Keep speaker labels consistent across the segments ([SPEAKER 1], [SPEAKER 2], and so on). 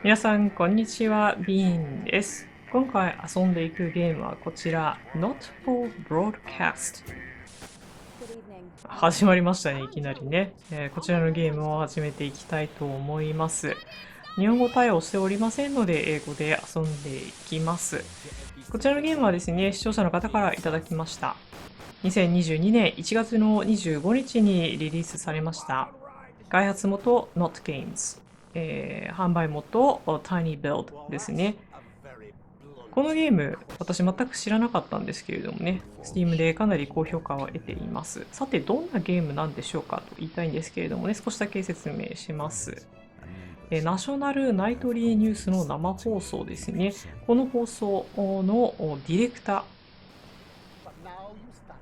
[SPEAKER 1] 皆さんこんにちは、ビーンです。今回遊んでいくゲームはこちら Not for Broadcast。 始まりましたね、いきなりね、こちらのゲームを始めていきたいと思います。日本語対応しておりませんので英語で遊んでいきます。こちらのゲームはですね、視聴者の方からいただきました。2022年1月の25日にリリースされました。開発元 NotGames、販売元 tinyBuild ですね。このゲーム、私全く知らなかったんですけれどもね、Steam でかなり高評価を得ています。さて、どんなゲームなんでしょうかと言いたいんですけれどもね、少しだけ説明します。ナショナルナイトリーニュースの生放送ですね。この放送のディレクター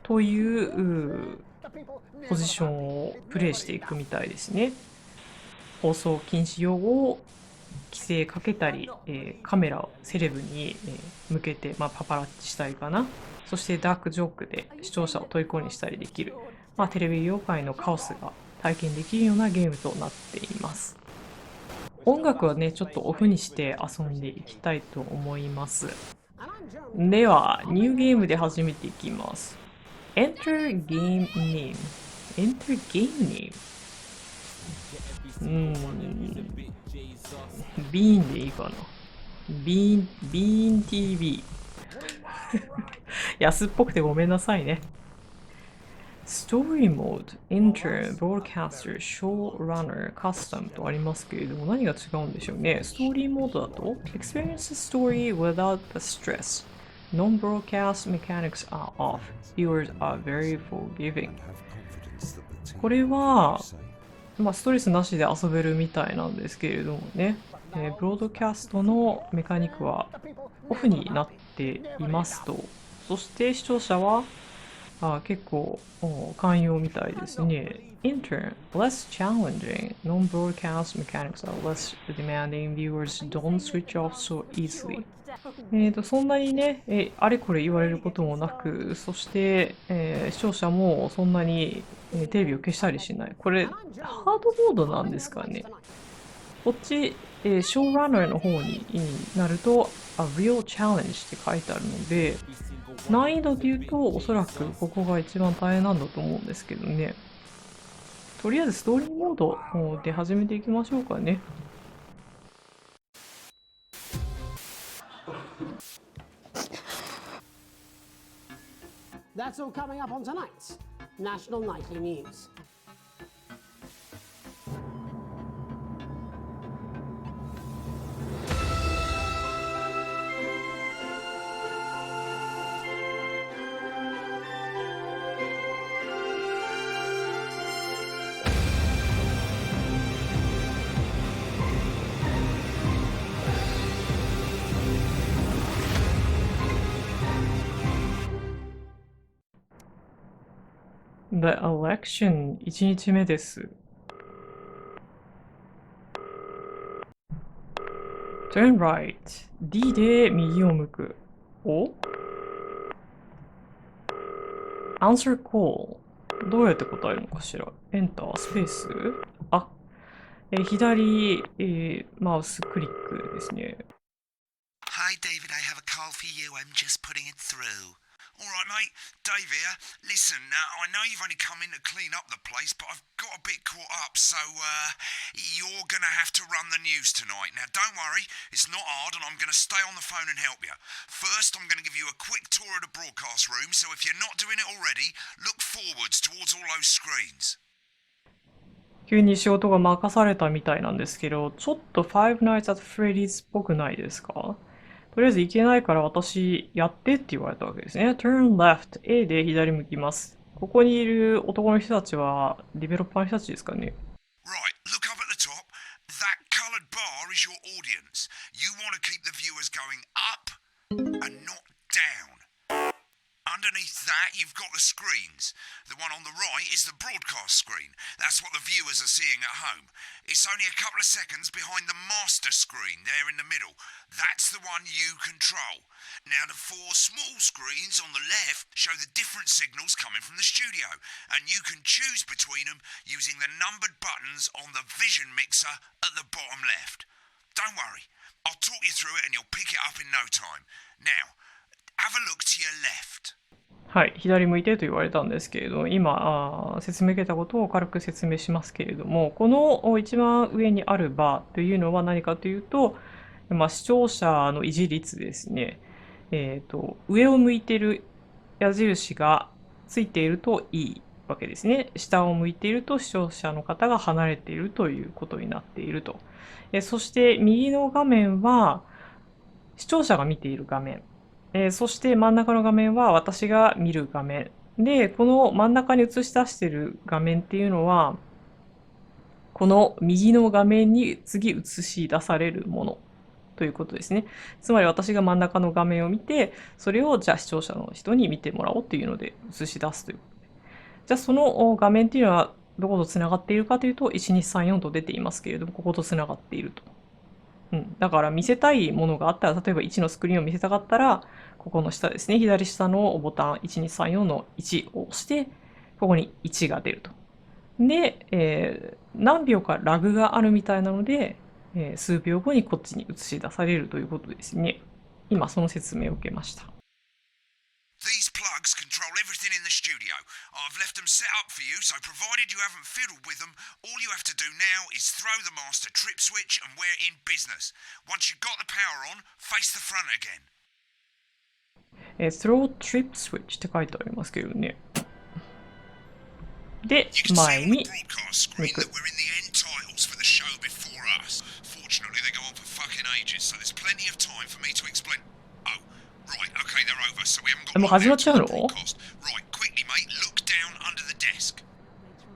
[SPEAKER 1] というポジションをプレイしていくみたいですね。放送禁止用語を規制かけたり、カメラをセレブに、向けて、パパラッチしたりかな。そしてダークジョークで視聴者を虜にしたりできる、テレビ業界のカオスが体験できるようなゲームとなっています。音楽はね、ちょっとオフにして遊んでいきたいと思います。では、ニューゲームで始めていきます。Enter Game Name。Enter Game Name。ビーンでいいかな。ビーン TV。安っぽくてごめんなさいね。Story Mode、Enter、Broadcaster、Showrunner、Custom とありますけれども、何が違うんでしょうね。ストーリーモードだと Experience the story without the stress. Non-broadcast mechanics are off. Viewers are very forgiving. これは、ストレスなしで遊べるみたいなんですけれどもね。ブロードキャストのメカニックはオフになっていますと。そして視聴者は結構寛容みたいですね。Intern, less challenging. Non-broadcast mechanics are less demanding. Viewers don't switch off so easily. そんなにね、あれこれ言われることもなく、そして、視聴者もそんなに、テレビを消したりしない。これ、ハードモードなんですかね。こっち、ショーランナーの方になると、A Real Challenge って書いてあるので、難易度で言うと、おそらくここが一番大変なんだと思うんですけどね。とりあえずストーリーモードで始めていきましょうかね。
[SPEAKER 2] That's all coming up on tonight's National Nightly News.
[SPEAKER 1] The Election 1日目です。Turn right。D で右を向く。お ?Answer call。どうやって答えるのかしら。Enter、スペース。左、マウスクリックですね。
[SPEAKER 3] Hi David, I have a call for you. I'm just putting it through. Alright mate, Dave here. Listen, I know you've only come in to clean up the place, but I've got a bit caught up, so you're gonna have to run the news tonight. Now don't worry, it's not hard and I'm gonna stay on the phone and help you. First, I'm gonna give you a quick tour of the broadcast room, so if you're not doing it already, look forwards towards all those screens.
[SPEAKER 1] 急に仕事が任されたみたいなんですけど、ちょっと Five Nights at Freddy's っぽくないですか？とりあえず行けないから私やってって言われたわけですね。Turn left。A で左向きます。ここにいる男の人たちはディベロッパーの人たちですかね。
[SPEAKER 3] Right, look up at the top. That coloured bar is your audience. You want to keep the viewers going up and not down. Underneath that, you've got the screens. The one on the right is the broadcast screen. That's what the viewers are seeing at home. It's only a couple of seconds behind the master screen there in the middle. That's the one you control. Now, the four small screens on the left show the different signals coming from the studio, and you can choose between them using the numbered buttons on the vision mixer at the bottom left. Don't worry. I'll talk you through it and you'll pick it up in no time. Now, have a look to your left.
[SPEAKER 1] はい、左向いてと言われたんですけれど、今、説明受けたことを軽く説明しますけれども、この一番上にあるバーというのは何かというと、視聴者の維持率ですね。上を向いている矢印がついているといいわけですね。下を向いていると視聴者の方が離れているということになっていると。そして右の画面は視聴者が見ている画面。そして真ん中の画面は私が見る画面。で、この真ん中に映し出している画面っていうのは、この右の画面に次映し出されるものということですね。つまり私が真ん中の画面を見て、それをじゃあ視聴者の人に見てもらおうというので映し出すということで。じゃあその画面っていうのはどことつながっているかというと、1234と出ていますけれども、こことつながっていると。だから見せたいものがあったら、例えば1のスクリーンを見せたかったら、ここの下ですね、左下のボタン1234の1を押して、ここに1が出ると。で、何秒かラグがあるみたいなので、数秒後にこっちに映し出されるということですね。今その説明を受けました。
[SPEAKER 3] These plugs control everything in the studio. I've left them set up for you, so provided you haven't fiddled with them, all you have to do now is throw the master trip switch and we're in business. Once you've got the power on, face the front again.
[SPEAKER 1] Throw trip switch って書いてありますけどね。で、
[SPEAKER 3] You can see
[SPEAKER 1] 前
[SPEAKER 3] on
[SPEAKER 1] に
[SPEAKER 3] the broadcast screen that we're in the end titles for the show before us. Fortunately, they go on for fucking ages, so there's plenty of time for me to explain. Oh, right, okay, they're over, so we haven't got
[SPEAKER 1] もう始まっちゃうの？
[SPEAKER 3] broadcast. Right, quickly, mate, look down under the desk.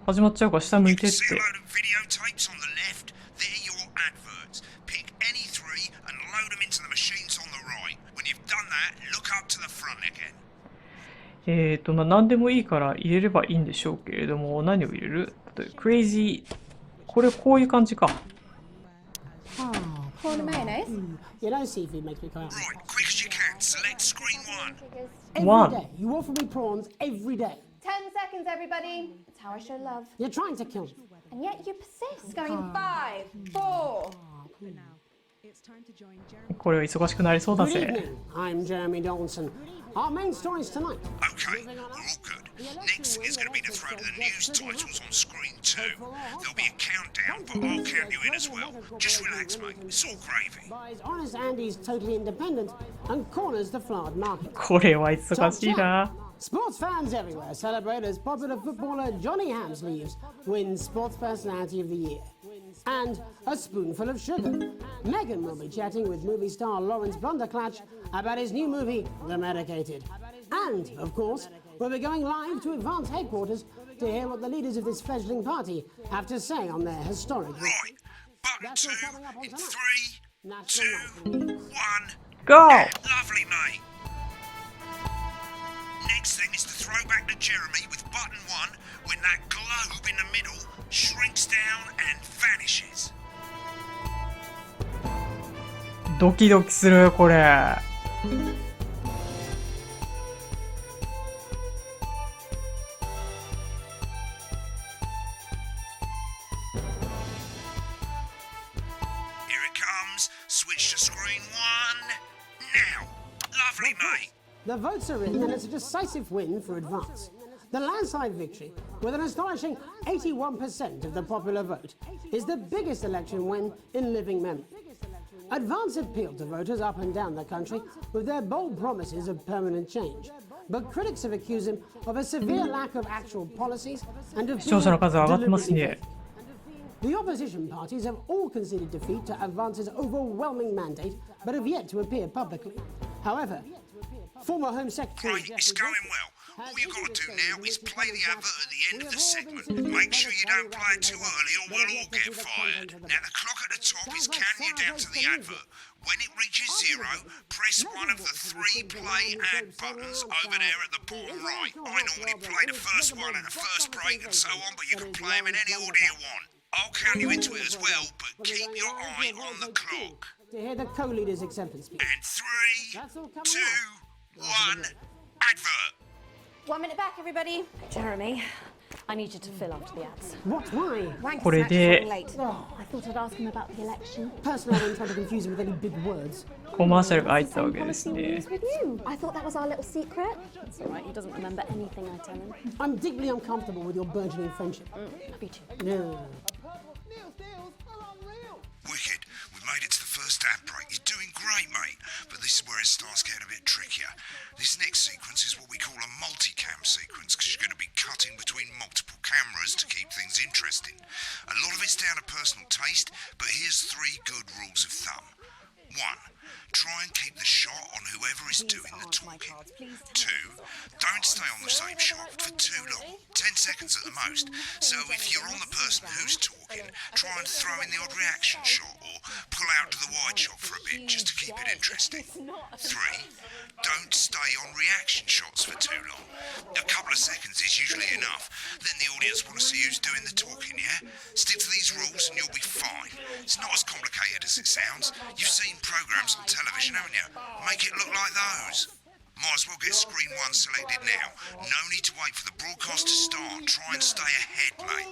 [SPEAKER 1] 始まっちゃうから下向い
[SPEAKER 3] You
[SPEAKER 1] て
[SPEAKER 3] can
[SPEAKER 1] っ
[SPEAKER 3] see a
[SPEAKER 1] て。
[SPEAKER 3] load of videotapes on the left. They're your adverts. Pick any three and load them into the machines on the right. When you've done that, look up to the front again.
[SPEAKER 1] 何でもいいから入れればいいんでしょうけれども、何を入れる？例えば、クレイジー。これこういう感じか。
[SPEAKER 4] Prawn and mayonnaise?
[SPEAKER 2] You know, seafood makes me cry.
[SPEAKER 3] Right, quick as you can. Select screen one.
[SPEAKER 2] Every
[SPEAKER 1] One.
[SPEAKER 2] day, you offer me prawns every day.
[SPEAKER 4] 10 seconds, everybody. It's how I show love.
[SPEAKER 2] You're trying to kill me.
[SPEAKER 4] And yet you persist. Going 5, 4.
[SPEAKER 1] これは忙しくなりそうだ
[SPEAKER 2] Good
[SPEAKER 1] ぜ。
[SPEAKER 2] evening. I'm Jeremy Donaldson. Our main stories tonight.
[SPEAKER 3] Okay, we're all good. Next thing is going to be to throw to the news titles on screen two. There'll be a countdown, but I'll count you in as well. Just relax, mate. It's all gravy.
[SPEAKER 2] Buys Honest Andy's Totally Independent and corners the flowered market.
[SPEAKER 1] これは忙しいな。
[SPEAKER 2] Sports fans everywhere celebrate as popular footballer Johnny Hamsleeves wins Sports Personality of the Year. And a spoonful of sugar. Meghan will be chatting with movie star Lawrence Blunderclatch about his new movie, The Medicated. And, of course, we'll be going live to Advance headquarters to hear what the leaders of this fledgling party have to say on their historic...
[SPEAKER 3] Right, button two in 3, 2, 1.
[SPEAKER 1] Go!
[SPEAKER 3] Lovely, mate. Next thing is to throw back to Jeremy with button 1 when that globe in the middle shrinks down and vanishes.
[SPEAKER 1] ドキドキする、これ。
[SPEAKER 3] Here it comes. Switch to screen 1. Now. Lovely, mate.
[SPEAKER 2] The votes are in and it's a decisive win for Advance. The landslide victory, with an astonishing 81% of the popular vote, is the biggest election win in living memory. Advance appealed to voters up and down the country with their bold promises of permanent change. But critics have accused him of a severe lack of actual policies and of
[SPEAKER 1] 視聴者の数上がってますね。
[SPEAKER 2] The opposition parties have all conceded defeat to Advance's overwhelming mandate, but have yet to appear publicly. However, former Home Secretary
[SPEAKER 3] Right, it's going well. All you got to do now is play the advert at the end of the segment. Make sure you don't play it too early or we'll all get fired. Now the clock at the top is counting you down to the advert. When it reaches 0, press one of the 3 play ad buttons over there at the bottom right. I normally play the first one at the first break and so on, but you can play them in any order you want. I'll count you into it as well, but keep your eye on the clock.
[SPEAKER 2] to hear the co-leader's acceptance speech.
[SPEAKER 3] And 3, 2, 1, advert.
[SPEAKER 4] 1 minute back, everybody. Jeremy,
[SPEAKER 5] I need you to fill after the ads.
[SPEAKER 2] What? Why?
[SPEAKER 4] Wank
[SPEAKER 1] これ
[SPEAKER 4] snatch
[SPEAKER 1] で
[SPEAKER 4] is late.
[SPEAKER 5] Oh, I thought I'd ask him about the election.
[SPEAKER 2] Personally, I don't try to confuse him with any big words.
[SPEAKER 1] コマーシャルが入ったわけです
[SPEAKER 5] Policy
[SPEAKER 1] ね。
[SPEAKER 5] reviews with you. I thought that was our little secret. It's all right. He doesn't remember anything I tell him.
[SPEAKER 2] I'm deeply uncomfortable with your burgeoning friendship.
[SPEAKER 5] Me too.
[SPEAKER 2] No.
[SPEAKER 3] Wicked, we've made it to the first ad break. You're doing great, mate. But this is where it starts getting a bit trickier. This next sequence is what we call a multicam sequence, because you're going to be cutting between multiple cameras to keep things interesting. A lot of it's down to personal taste, but here's 3 good rules of thumb. 1. Try and keep the shot on whoever is doing the talking. 2. Don't stay on the same shot for too long, 10 seconds at the most. So if you're on the person who's talking, try and throw in the odd reaction shot or pull out to the wide shot for a bit just to keep it interesting. 3. Don't stay on reaction shots for too long. A couple of seconds is usually enough. Then the audience want to see who's doing the talking, yeah? Stick to these rules and you'll be fine. It's not as complicated as it sounds. You've seen programs on television, haven't you? Make it look like those. Might as well get screen 1 selected now. No need to wait for the broadcast to start. Try and stay ahead, mate.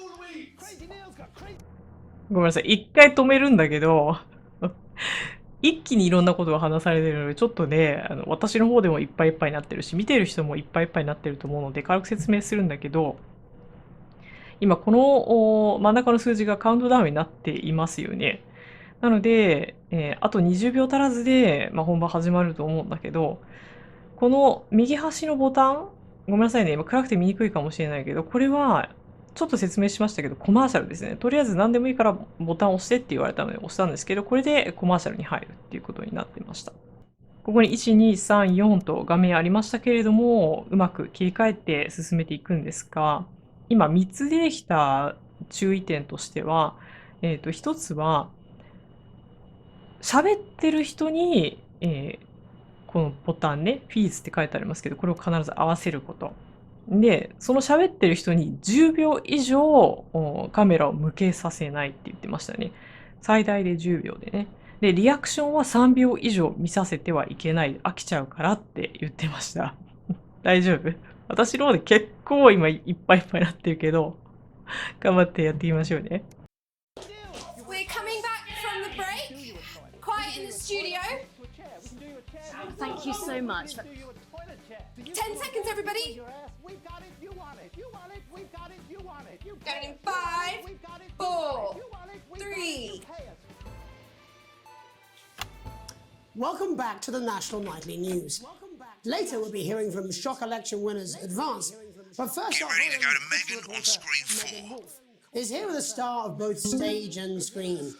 [SPEAKER 1] ごめんなさい。一回止めるんだけど、一気にいろんなことが話されてるので、ちょっとね、私の方でもいっぱいいっぱいになってるし、見てる人もいっぱいいっぱいになってると思うので、軽く説明するんだけど、今この真ん中の数字がカウントダウンになっていますよね。なので、あと20秒足らずで、本番始まると思うんだけど、この右端のボタン、ごめんなさいね、今暗くて見にくいかもしれないけど、これはちょっと説明しましたけど、コマーシャルですね。とりあえず何でもいいからボタンを押してって言われたので押したんですけど、これでコマーシャルに入るっていうことになってました。ここに1、2、3、4と画面ありましたけれども、うまく切り替えて進めていくんですが、今3つ出てきた注意点としては、1つは、喋ってる人に、このボタンね、フィーズって書いてありますけど、これを必ず合わせること。で、その喋ってる人に10秒以上カメラを向けさせないって言ってましたね。最大で10秒でね。で、リアクションは3秒以上見させてはいけない。飽きちゃうからって言ってました。大丈夫？私の方で結構今いっぱいいっぱいになってるけど、頑張ってやってみましょうね。
[SPEAKER 4] We're coming back from the break. Quiet in the studio.
[SPEAKER 5] Thank you so much.
[SPEAKER 4] 10 seconds, everybody. Going in 5, 4, 3.
[SPEAKER 2] Welcome back to the National Nightly News. Later, we'll be hearing from shock election winners Advance. But first,
[SPEAKER 3] Get ready to go to Megan on screen 4.
[SPEAKER 2] Is here with a star of both stage and screen.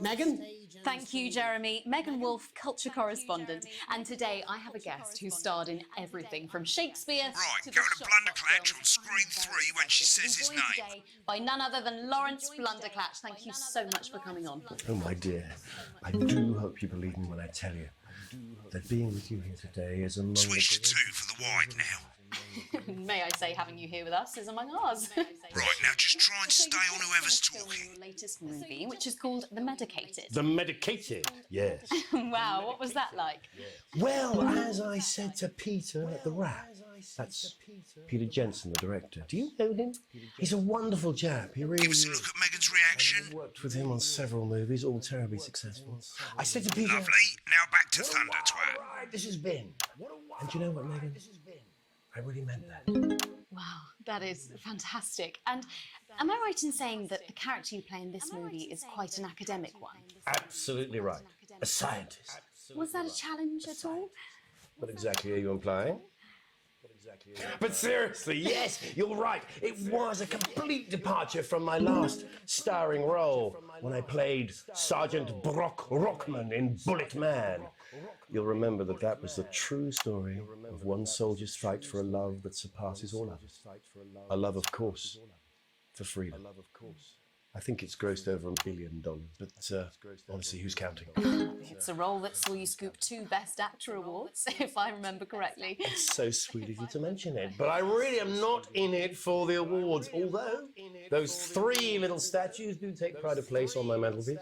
[SPEAKER 2] Megan?
[SPEAKER 5] Thank you, Jeremy. Megan Wolf, culture correspondent. And today I have a guest who starred in everything from Shakespeare
[SPEAKER 3] Right,
[SPEAKER 5] to
[SPEAKER 3] go
[SPEAKER 5] the
[SPEAKER 3] to
[SPEAKER 5] shot
[SPEAKER 3] Blunderclatch
[SPEAKER 5] films.
[SPEAKER 3] on screen 3 when she says his
[SPEAKER 5] Joined
[SPEAKER 3] name.
[SPEAKER 5] today by none other than Lawrence Blunderclatch. Thank you so much for coming on.
[SPEAKER 6] Oh, my dear, I do hope you believe me when I tell you that being with you here today is among
[SPEAKER 3] Switch to 2 for the wide now.
[SPEAKER 5] May I say, having you here with us is among ours.
[SPEAKER 3] Right, now just try and stay on whoever's talking.
[SPEAKER 5] Your latest movie, which is called The Medicated.
[SPEAKER 6] The medicated, yes.
[SPEAKER 5] Wow, what was that like?
[SPEAKER 6] Well, as I said to Peter at the Wrap, that's Peter Jensen, the director. Do you know him? He's a wonderful chap. He really
[SPEAKER 3] Give us a
[SPEAKER 6] is.
[SPEAKER 3] look at Megan's reaction.
[SPEAKER 6] I worked with him on several movies, all terribly successful. I said to Peter,
[SPEAKER 3] Lovely. Now back to Thunder Twat.
[SPEAKER 6] right, this has been. And do you know what, Megan? I really meant that.
[SPEAKER 5] Wow, that is fantastic. And am I right in saying that the character you play in this movie is quite an academic one?
[SPEAKER 6] Absolutely right. A scientist.
[SPEAKER 5] Was that a challenge at all?
[SPEAKER 6] What exactly are you implying? But seriously, yes, you're right. It was a complete departure from my last starring role when I played Sergeant Brock Rockman in Bullet Man. You'll remember that that was the true story of one soldier's fight for a love that surpasses all others. A love, of course, for freedom. I think it's grossed over $1 billion, but honestly, who's counting?
[SPEAKER 5] It's a role that saw you scoop 2 Best Actor awards, if I remember correctly.
[SPEAKER 6] It's so sweet of you to mention it, but I really am not in it for the awards, although those 3 little statues do take pride of place on my mantelpiece.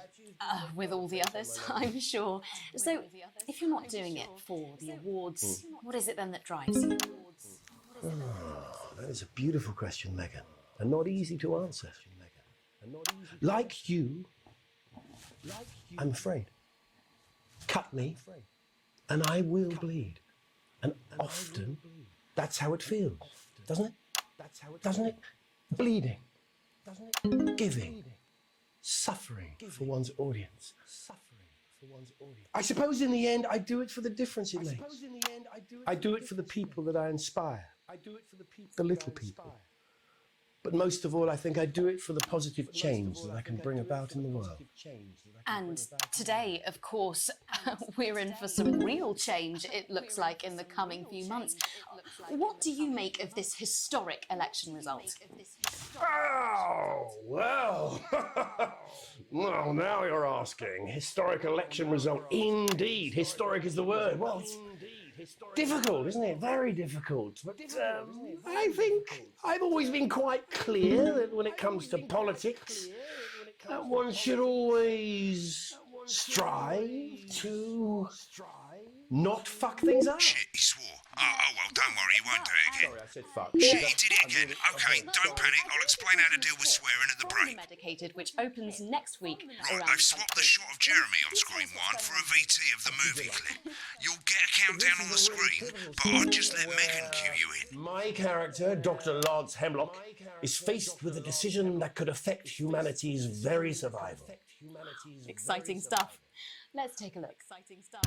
[SPEAKER 5] With all the others, I'm sure. So, if you're not doing it for the awards, what is it then that drives you?
[SPEAKER 6] That is a beautiful question, Megan. and not easy to answer. Like you, I'm afraid. Cut me, and I will bleed. And often, that's how it feels, doesn't it? Doesn't it? Bleeding, giving, suffering for one's audience. I suppose in the end, I do it for the difference it makes. I do it for the people that I inspire, the little people. But most of all, I think I do it for the positive change that I can bring about in the world.
[SPEAKER 5] And today, of course, we're in for some real change, it looks like, in the coming few months. What do you make of this historic election result?
[SPEAKER 6] Oh, well. Well, now you're asking. Historic election result. Indeed. Historic is the word. Well, it's difficult, isn't it? Very difficult. But I think I've always been quite clear that when it comes to politics, one should always strive to not fuck things up.
[SPEAKER 3] Shit, he swore. Oh, well, don't worry, he won't do it again.
[SPEAKER 6] Sorry, I said fuck.
[SPEAKER 3] Shit, he did it again. Okay, don't panic. I'll explain how to deal with swearing at the break.
[SPEAKER 5] Medicated, which opens next week.
[SPEAKER 3] Right, they've swapped the shot of Jeremy on screen 1 for a VT of the movie clip. You'll get a countdown on the screen, but I'd just let Megan cue you in.
[SPEAKER 6] My character, Dr. Lance Hemlock, is faced with a decision that could affect humanity's very survival.
[SPEAKER 5] Exciting stuff. Let's take a look. Exciting stuff.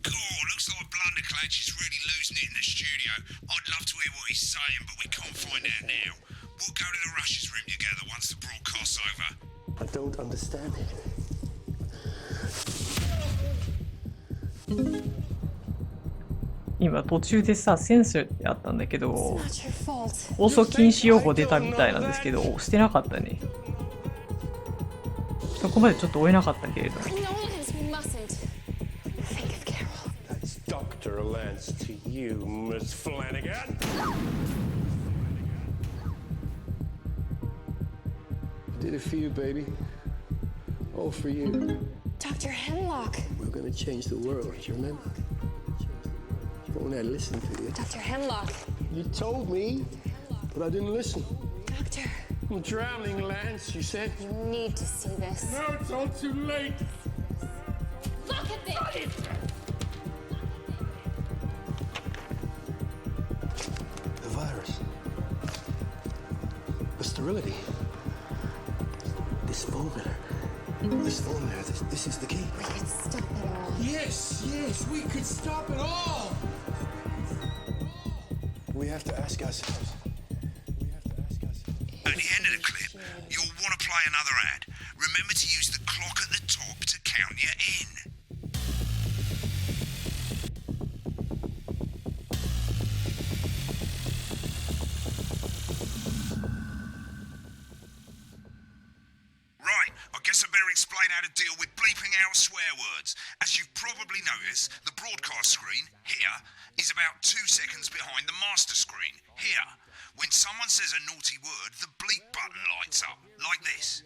[SPEAKER 3] God, looks like Blunderclatch is really losing it in the studio. I'd love to hear what he's saying, but we can't find out now. We'll go to the Russia's room together once the broadcast's over.
[SPEAKER 6] I don't understand it.
[SPEAKER 1] 今途中でさ、センサーってあったんだけど、放送禁止用語出たみたいなんですけど、してなかったね。そこまでちょっと追えなかったけれども。
[SPEAKER 6] That's Dr. Lance to you, Miss Flanagan. I did it for you, baby. All for you.
[SPEAKER 4] Dr. Hemlock.
[SPEAKER 6] We're gonna change the world, you remember? If only I listened to you.
[SPEAKER 4] Dr. Hemlock.
[SPEAKER 6] You told me, but I didn't listen.
[SPEAKER 4] Doctor,
[SPEAKER 6] I'm drowning, Lance, you said.
[SPEAKER 4] you need to see this.
[SPEAKER 6] No, it's all too late.
[SPEAKER 4] Look at this!
[SPEAKER 6] The virus. The sterility. This formula. This formula, this is the key.
[SPEAKER 4] We could stop it all.
[SPEAKER 6] Yes, we could stop it all. We have to ask ourselves.
[SPEAKER 3] At the end of the clip, you'll want to play another ad. Remember to use the clock at the top to count you in. Right, I guess I better explain how to deal with bleeping out swear words. As you've probably noticed, the broadcast screen, here, is about 2 seconds behind the master screen, here. When someone says a naughty word, the bleep button lights up, like this.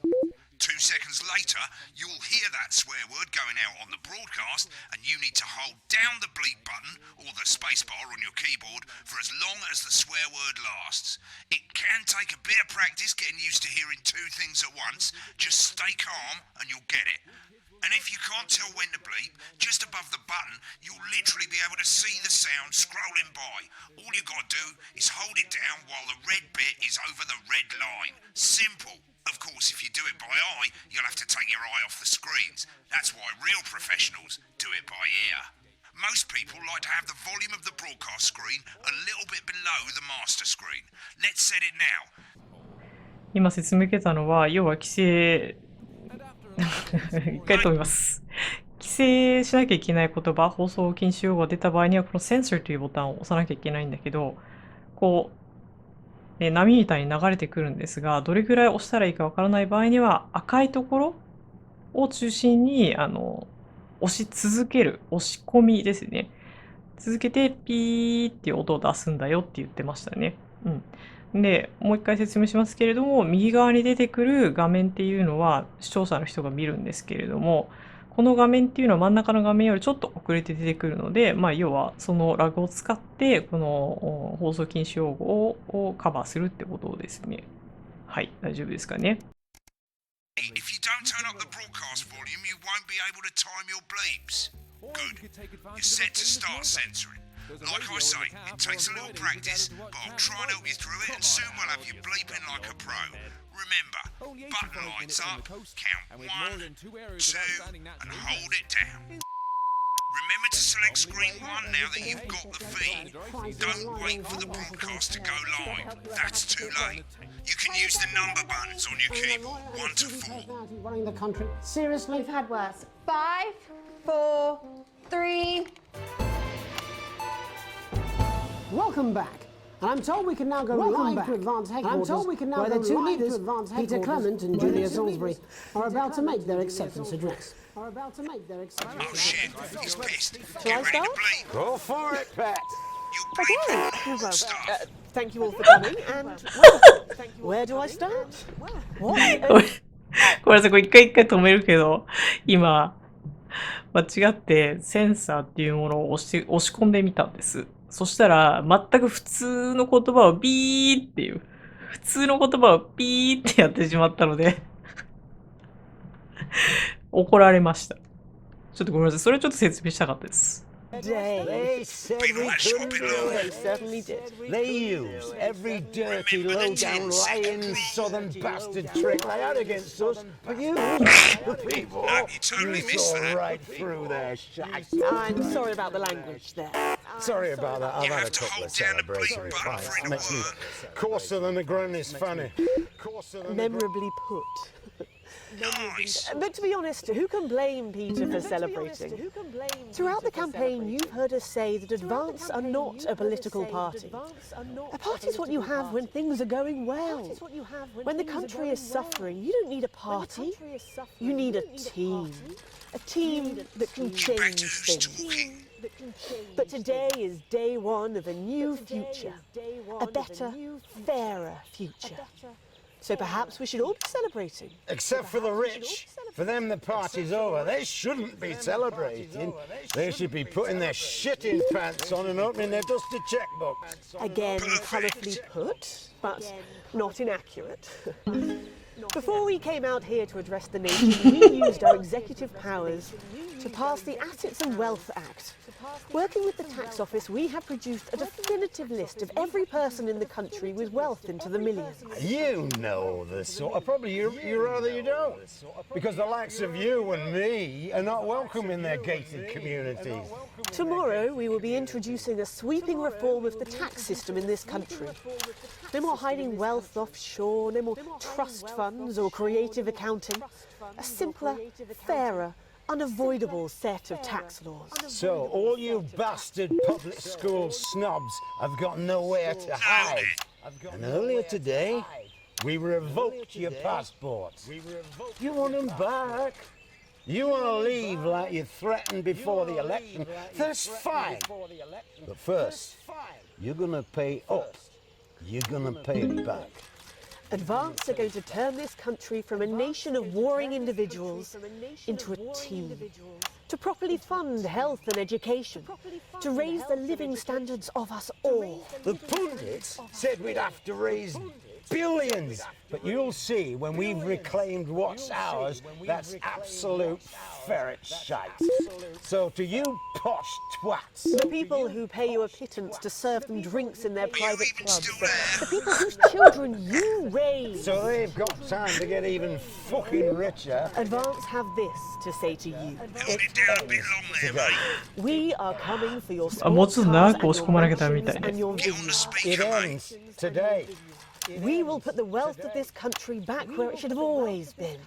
[SPEAKER 3] 2 seconds later, you'll hear that swear word going out on the broadcast, and you need to hold down the bleep button, or the spacebar on your keyboard, for as long as the swear word lasts. It can take a bit of practice getting used to hearing 2 things at once. Just stay calm, and you'll get it. And if you can't tell when to bleep, just above the button, you'll literally be able to see the sound scrolling by. All you gotta do is hold it down while the red bit is over the red line. Simple. Of course, if you do it by eye, you'll have to take your eye off the screens. That's why real professionals do it by ear. Most people like to have the volume of the broadcast screen a little bit below the master screen. Let's set it now.
[SPEAKER 1] 今説明受けたのは、要は規制一回止めます。規制しなきゃいけない言葉、放送禁止用語が出た場合には、このセンサーというボタンを押さなきゃいけないんだけど、こう、波みたいに流れてくるんですが、どれぐらい押したらいいかわからない場合には、赤いところを中心に、押し続ける、押し込みですね。続けて、ピーっていう音を出すんだよって言ってましたね。で、もう一回説明しますけれども、右側に出てくる画面っていうのは視聴者の人が見るんですけれども、この画面っていうのは真ん中の画面よりちょっと遅れて出てくるので、要はそのラグを使ってこの放送禁止用語をカバーするってことですね。はい、大丈夫ですかね。
[SPEAKER 3] If you don't turn up the broadcast volume, you won't be able to time your bleeps. Good. You're set to start censoring. Like I say, it takes a little practice, but I'll try and help you through it, and soon we'll have you bleeping like a pro. Remember, button lights up, count 1, 2, and hold it down. Remember to select screen 1 now that you've got the feed. Don't wait for the broadcast to go live. That's too late. You can use the number buttons on your keyboard, 1 to 4.
[SPEAKER 2] Running the country. Seriously?
[SPEAKER 4] We've had worse. 5, 4, 3.
[SPEAKER 2] Welcome back. And I'm told we can now go live to Advance Headquarters, where the two leaders, Peter Clement and Julia Salisbury, are about to make their acceptance address.
[SPEAKER 3] Oh shit, he's pissed.
[SPEAKER 7] Shall I
[SPEAKER 3] Get ready to
[SPEAKER 7] start?
[SPEAKER 3] bleep.
[SPEAKER 6] Go for it, Pat.
[SPEAKER 3] You're bleeping
[SPEAKER 7] Well,
[SPEAKER 3] stuff.
[SPEAKER 7] thank you all for coming, and well, where do I start? What?
[SPEAKER 1] これ、ごめんなさい、これ一回止めるけど、今、間違ってセンサーっていうものを押し込んでみたんです。そしたら、全く普通の言葉をビーっていう、普通の言葉をビーってやってしまったので、怒られました。ちょっとごめんなさい。それちょっと説明したかったです。
[SPEAKER 6] They said we couldn't do it.
[SPEAKER 7] They certainly did.
[SPEAKER 6] They used every dirty, low-down, lying, southern bastard trick they had against us. But you, the people,
[SPEAKER 3] No, you totally
[SPEAKER 6] you
[SPEAKER 3] missed
[SPEAKER 6] saw
[SPEAKER 3] that.
[SPEAKER 6] right through their shite.
[SPEAKER 7] I'm sorry about the language there.
[SPEAKER 6] Sorry about that. I've
[SPEAKER 3] You
[SPEAKER 6] had
[SPEAKER 3] have
[SPEAKER 6] a
[SPEAKER 3] to
[SPEAKER 6] couple
[SPEAKER 3] hold
[SPEAKER 6] of
[SPEAKER 3] down the bleep
[SPEAKER 6] celebratory
[SPEAKER 3] button
[SPEAKER 6] pints.
[SPEAKER 3] for it to
[SPEAKER 6] Makes me
[SPEAKER 3] work.
[SPEAKER 6] coarser than a granny's fanny. Coarser than a
[SPEAKER 7] Memorably put.
[SPEAKER 3] Nice.
[SPEAKER 7] But to be honest, who can blame Peter for celebrating? Throughout the campaign, you've heard us say that Advance are not a political party. A party is what you have when things are going well. When the country is suffering, you don't need a party. You need a team. A team that can
[SPEAKER 3] Back
[SPEAKER 7] change
[SPEAKER 3] to who's
[SPEAKER 7] things.
[SPEAKER 3] talking.
[SPEAKER 7] But today is day one of a new future. A better, fairer future. So perhaps we should all be celebrating.
[SPEAKER 6] Except for the rich. For them, the party's over. They shouldn't be celebrating. They should be putting their shitting pants on and opening their dusty checkbook.
[SPEAKER 7] Again, colourfully put, but not inaccurate. Before we came out here to address the nation, we used our executive powers to pass the Assets and Wealth Act. Working with the tax office, we have produced a definitive list of every person in the country with wealth into the millions.
[SPEAKER 6] You know the sort of, probably you rather you don't. Because the likes of you and me are not welcome in their gated communities.
[SPEAKER 7] Tomorrow, we will be introducing a sweeping reform of the tax system in this country. No more hiding wealth offshore, no more trust funds or creative accounting. A simpler, fairer, unavoidable set of tax laws.
[SPEAKER 6] So all you bastard public school snobs have got nowhere to hide. And earlier today, we revoked your passports. You want them back? You want to leave like you threatened before the election? That's fine. But first, you're going to pay up. You're going to pay it back.
[SPEAKER 7] Advance are going to turn this country from a nation of warring individuals into a team. To properly fund health and education. To raise the living standards of us all.
[SPEAKER 6] The pundits said we'd have to raise billions. But you'll see when we've reclaimed what's ours, that's absolute ferret shite. So to you posh twats,
[SPEAKER 7] The people who pay you a pittance to serve them drinks in their
[SPEAKER 3] Are you
[SPEAKER 7] private
[SPEAKER 3] even
[SPEAKER 7] clubs.
[SPEAKER 3] still there?
[SPEAKER 7] The people whose children you raise.
[SPEAKER 6] so they've got time to get even fucking richer.
[SPEAKER 7] Advance have this to say to you.
[SPEAKER 3] Held it down a bit long there, mate.
[SPEAKER 7] We are coming for your
[SPEAKER 1] あ、もうち
[SPEAKER 7] sports
[SPEAKER 1] ょっと
[SPEAKER 7] cars
[SPEAKER 1] 長
[SPEAKER 7] and
[SPEAKER 1] く押し
[SPEAKER 7] your
[SPEAKER 1] 込まなきゃダメみたい
[SPEAKER 7] mansions
[SPEAKER 1] ね。
[SPEAKER 7] and your
[SPEAKER 3] Get on the
[SPEAKER 7] villas.
[SPEAKER 6] It
[SPEAKER 3] speaker, mate.
[SPEAKER 6] ends today.
[SPEAKER 7] We will put the wealth of this country back where it should have always been.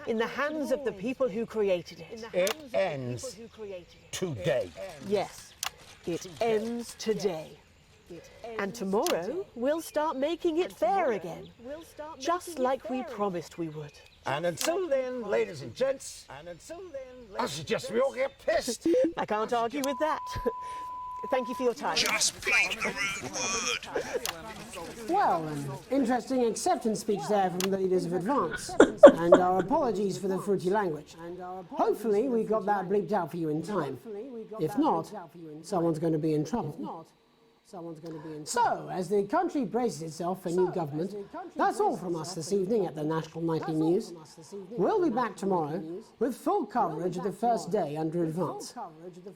[SPEAKER 7] In the hands of the people who created it.
[SPEAKER 6] It ends today.
[SPEAKER 7] Yes, it ends today. And tomorrow, we'll start making it fair again. Just like we promised we would.
[SPEAKER 6] And until then, ladies and gents, I suggest we all get pissed.
[SPEAKER 7] I can't argue with that. Thank you for your time.
[SPEAKER 3] Just bleep a rude word.
[SPEAKER 2] Well, an interesting acceptance speech there from the leaders of Advance. And our apologies for the fruity language. Hopefully we got that bleeped out for you in time. If not, someone's going to be in trouble. So, as the country braces itself for new government, that's all from us this evening at the National Nightly News. We'll be back tomorrow with full coverage of the first day under Advance.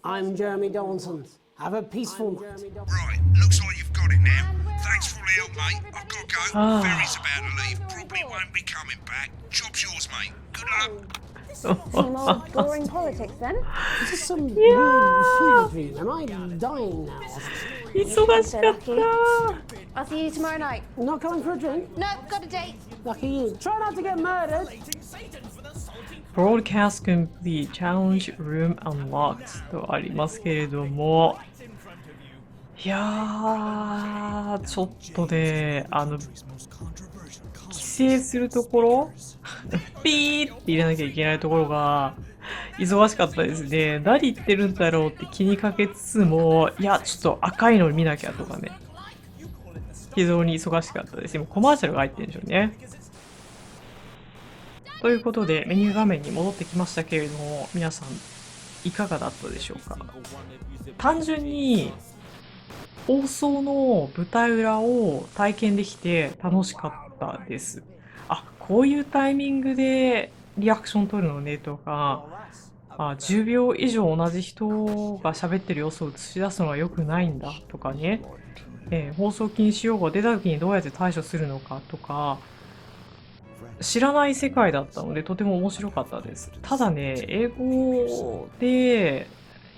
[SPEAKER 2] I'm Jeremy Donaldson. Have a peaceful night.
[SPEAKER 3] Right, looks like you've got it now. Thanks for all the help, mate. I've got to go. Ferry's about to leave. Probably won't be coming back. Job's yours, mate. Good luck.
[SPEAKER 8] Some more boring politics then?
[SPEAKER 2] This is some weird fever dream. Am I dying now?
[SPEAKER 1] 忙しかった。
[SPEAKER 8] I'll see you tomorrow night.
[SPEAKER 2] Not coming for a drink?
[SPEAKER 8] No, got a date.
[SPEAKER 2] Lucky you. Try not to get murdered.
[SPEAKER 1] Broadcast complete challenge room unlocked とありますけれども、いやー、ちょっとね、規制するところピーって入れなきゃいけないところが忙しかったですね。何言ってるんだろうって気にかけつつも、いや、ちょっと赤いの見なきゃとかね。非常に忙しかったです。今コマーシャルが入ってるんでしょうね。ということでメニュー画面に戻ってきましたけれども、皆さんいかがだったでしょうか。単純に放送の舞台裏を体験できて楽しかったです。あ、こういうタイミングでリアクション取るのねとか、10秒以上同じ人が喋ってる様子を映し出すのは良くないんだとかね、放送禁止用語が出た時にどうやって対処するのかとか、知らない世界だったのでとても面白かったです。ただね、英語で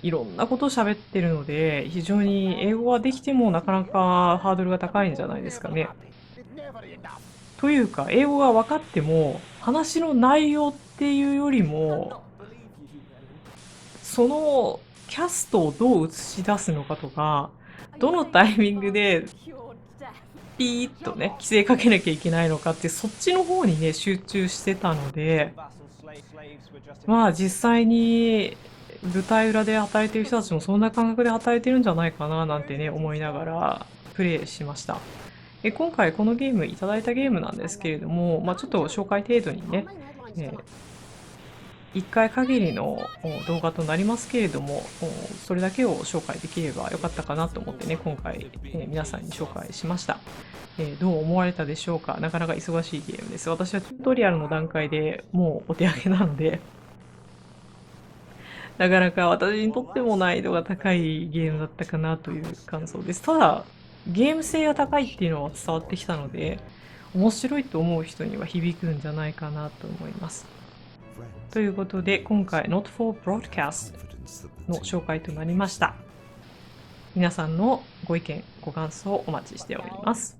[SPEAKER 1] いろんなことを喋ってるので、非常に英語ができてもなかなかハードルが高いんじゃないですかね。というか、英語が分かっても話の内容っていうよりも、そのキャストをどう映し出すのかとか、どのタイミングでピーッとね、規制かけなきゃいけないのかって、そっちの方にね、集中してたので、まあ実際に舞台裏で働いてる人たちもそんな感覚で働いてるんじゃないかななんてね、思いながらプレイしました。今回このゲームいただいたゲームなんですけれども、ちょっと紹介程度にね、1回限りの動画となりますけれども、それだけを紹介できればよかったかなと思ってね、今回、皆さんに紹介しました。どう思われたでしょうか。なかなか忙しいゲームです。私はチュートリアルの段階でもうお手上げなので、なかなか私にとっても難易度が高いゲームだったかなという感想です。ただ、ゲーム性が高いっていうのは伝わってきたので、面白いと思う人には響くんじゃないかなと思います。ということで、今回 Not for Broadcast の紹介となりました。皆さんのご意見、ご感想をお待ちしております。